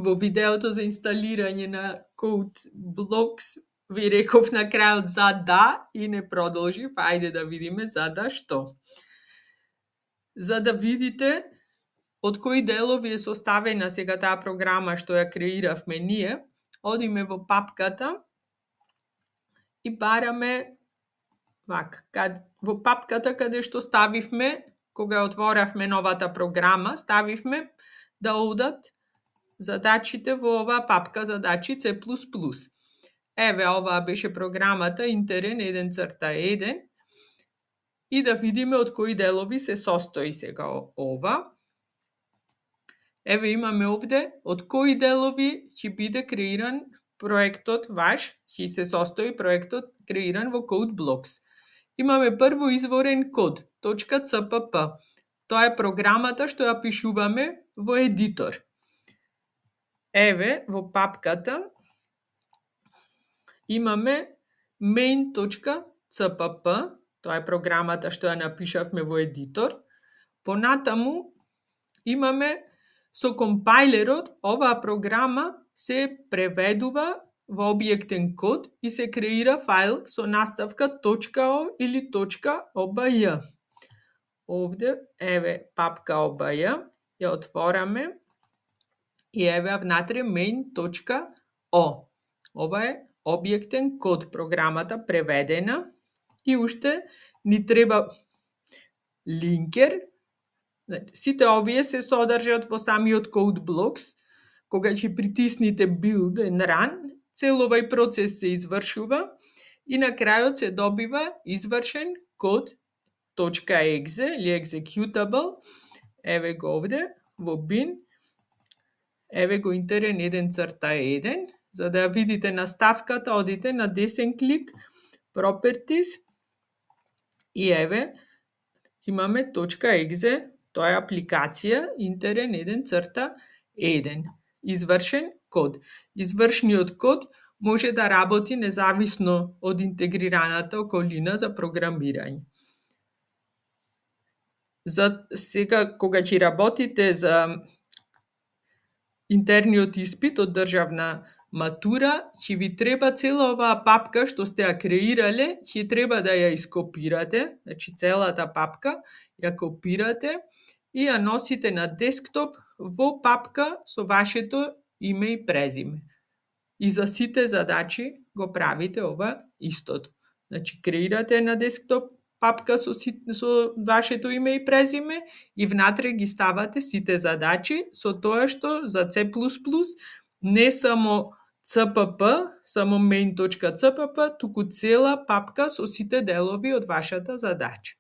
Во видеото за инсталирање на CodeBlocks ви реков на крајот за да и не продолжив. Ајде да видиме за да што. За да видите од кои делови е составена сега таа програма што ја креиравме ние, одиме во папката и бараме во папката каде што ставивме, кога отворавме новата програма, ставивме да одат задачите во оваа папка задачи C++. Еве, оваа беше програмата интерен 1.1 и да видиме од кои делови се состои сега ова. Еве, имаме овде од кои делови ќе биде креиран проектот ваш, ќе се состои проектот креиран во CodeBlocks. Имаме прво изворен код, .cpp. Тоа е програмата што ја пишуваме во едитор. Еве, во папката имаме main.cpp, тоа е програмата што ја напишавме во едитор. Понатаму имаме со компајлерот, оваа програма се преведува во објектен код и се креира файл со наставка .o или .obj. Овде, еве, папка obj, ја отвораме и еве внатре main.o. Ова е објектен код, програмата преведена и уште ни треба линкер. Сите овие се содржат во самиот CodeBlocks. Кога ќе притисните build and run, цел овај процес се извршува и на крајот се добива извршен код .exe или executable. Еве го овде во bin. Еве го интерен 1.1. За да ја видите наставката, одите на десен клик, Properties и еве имаме .exe, тоа е апликација интерен 1.1. Извршен код. Извршниот код може да работи независно од интегрираната околина за програмирање. За сега, кога ќе работите за интерниот испит од државна матура, ќе ви треба цела оваа папка што сте ја креирале, ќе треба да ја ископирате, значи целата папка ја копирате и ја носите на десктоп во папка со вашето име и презиме. И за сите задачи го правите ова истото. Значи, креирате на десктоп папка со вашето име и презиме и внатре ги ставате сите задачи со тоа што за C++ не само CPP, само main.cpp, туку цела папка со сите делови од вашата задача.